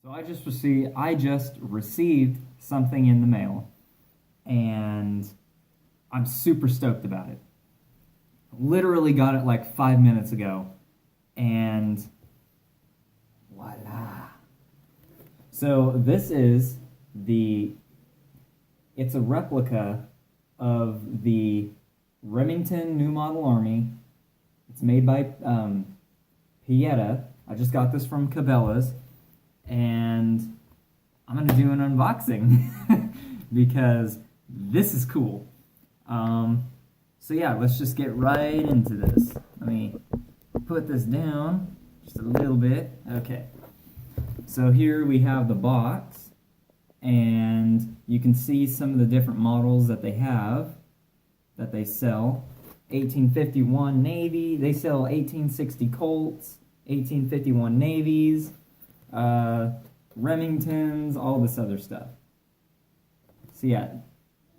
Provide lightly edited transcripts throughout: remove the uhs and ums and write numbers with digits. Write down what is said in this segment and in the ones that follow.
So I just received something in the mail, and I'm super stoked about it. Literally got it like 5 minutes ago, and voila. So this is it's a replica of the Remington New Model Army. It's made by Pieta. I just got this from Cabela's, and I'm gonna do an unboxing because this is cool. So yeah, let's just get right into this. Let me put this down just a little bit. Okay. So here we have the box, and you can see some of the different models that they have, that they sell. 1851 Navy, they sell 1860 Colts, 1851 Navies, Remingtons, all this other stuff. So yeah,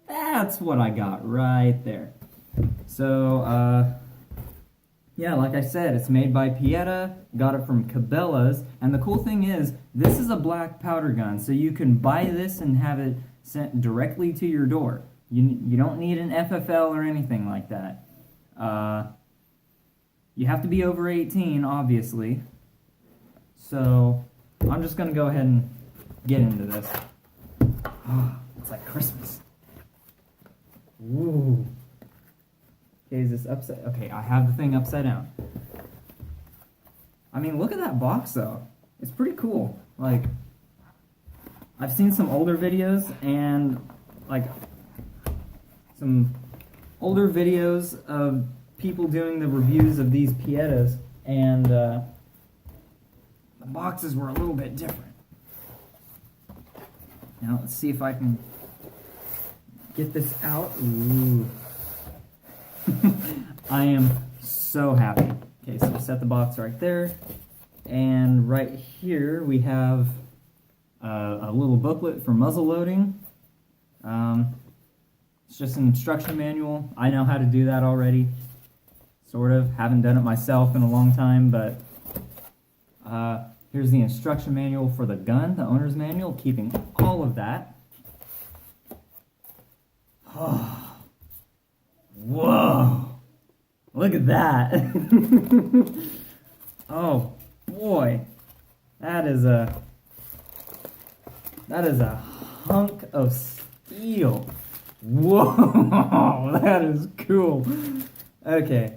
that's what I got right there. So, yeah, like I said, it's made by Pieta, got it from Cabela's, and the cool thing is, this is a black powder gun, so you can buy this and have it sent directly to your door. You don't need an FFL or anything like that. You have to be over 18, obviously. So, I'm just going to go ahead and get into this. Oh, it's like Christmas. Ooh. Okay, is this upside? Okay, I have the thing upside down. I mean, look at that box, though. It's pretty cool. Like, I've seen some older videos, and, like, some older videos of people doing the reviews of these Pietas, and the boxes were a little bit different. Now, let's see if I can get this out. Ooh. I am so happy. Okay, so set the box right there, and right here we have a little booklet for muzzle loading. It's just an instruction manual. I know how to do that already, sort of. Haven't done it myself in a long time, but here's the instruction manual for the gun, the owner's manual, keeping all of that. Oh, whoa! Look at that! Oh boy, that is a hunk of steel. Whoa, that is cool. Okay,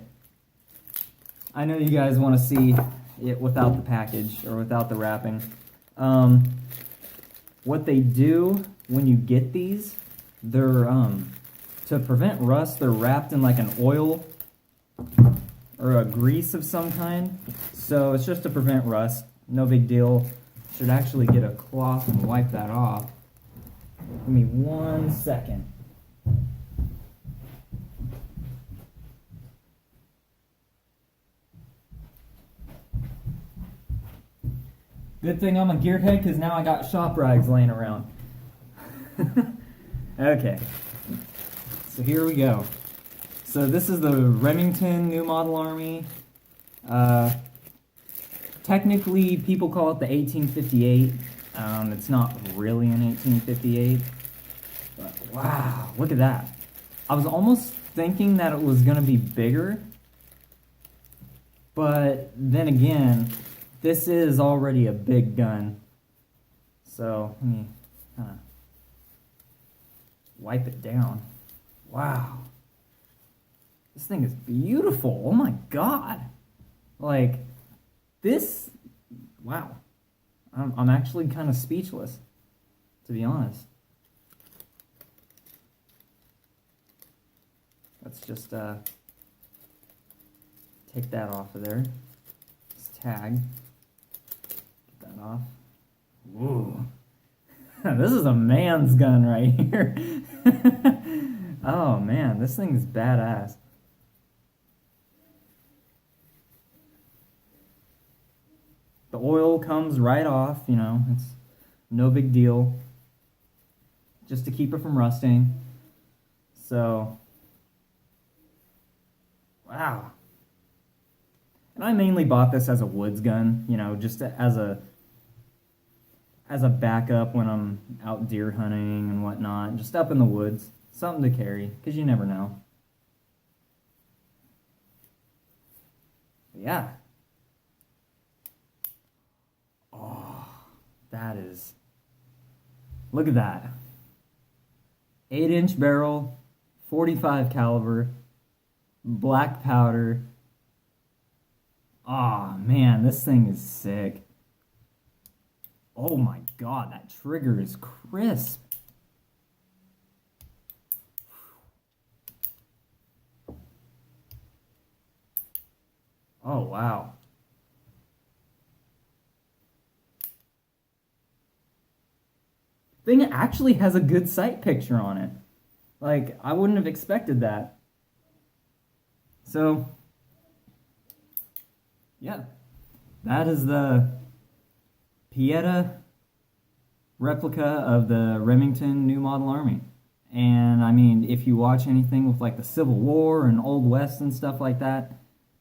I know you guys want to see it without the package or without the wrapping. What they do when you get these, they're to prevent rust, they're wrapped in like an oil or a grease of some kind. So it's just to prevent rust. No big deal. Should actually get a cloth and wipe that off. Give me 1 second. Good thing I'm a gearhead, because now I got shop rags laying around. Okay. So here we go. So this is the Remington New Model Army. Technically, people call it the 1858. It's not really an 1858. But wow, look at that. I was almost thinking that it was going to be bigger. But then again, this is already a big gun. So let me kind of wipe it down. Wow. This thing is beautiful. Oh my god. Like, this, wow. I'm actually kind of speechless, to be honest. Let's just take that off of there. This tag. Get that off. Ooh. This is a man's gun right here. Oh man, this thing is badass. The oil comes right off, you know, it's no big deal. Just to keep it from rusting. So, wow. And I mainly bought this as a woods gun, you know, just as a as a backup when I'm out deer hunting and whatnot, just up in the woods. Something to carry, because you never know. But yeah. Oh, that is... Look at that. 8-inch barrel, 45 caliber, black powder. Oh man, this thing is sick. Oh my god, that trigger is crisp. Oh wow. Thing actually has a good sight picture on it. Like, I wouldn't have expected that. So, yeah. That is the Pieta replica of the Remington New Model Army. And, I mean, if you watch anything with, like, the Civil War and Old West and stuff like that,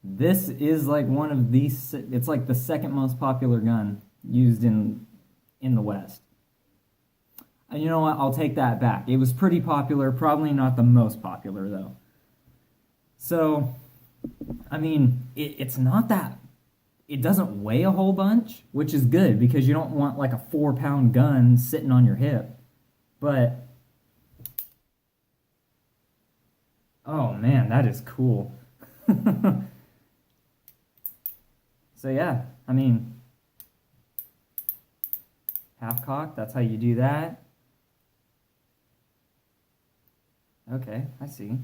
this is, like, one of these... It's, like, the second most popular gun used in the West. And you know what? I'll take that back. It was pretty popular, probably not the most popular, though. So, I mean, it's not that... It doesn't weigh a whole bunch, which is good, because you don't want, like, a 4-pound gun sitting on your hip. But... Oh, man, that is cool. So, yeah, I mean... Half-cocked, that's how you do that. Okay, I see.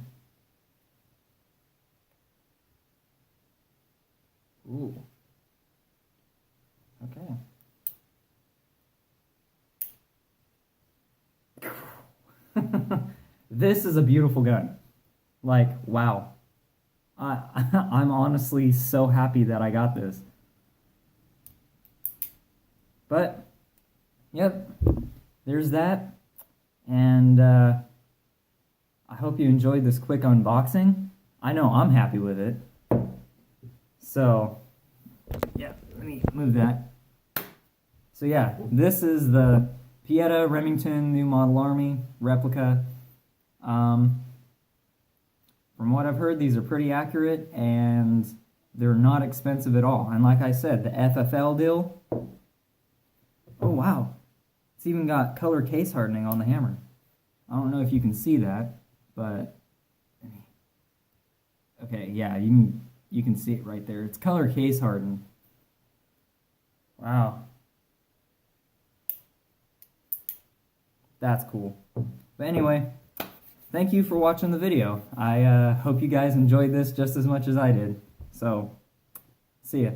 Ooh. Okay. This is a beautiful gun. Like, wow. I'm honestly so happy that I got this. But, yep, there's that. And, I hope you enjoyed this quick unboxing. I know I'm happy with it. So, yeah, let me move that. So yeah, this is the Pieta Remington New Model Army replica. From what I've heard, these are pretty accurate and they're not expensive at all. And like I said, the FFL deal. Oh wow, it's even got color case hardening on the hammer. I don't know if you can see that, but okay, yeah, you can see it right there. It's color case hardened. Wow. That's cool. But anyway, thank you for watching the video. I hope you guys enjoyed this just as much as I did. So, see ya.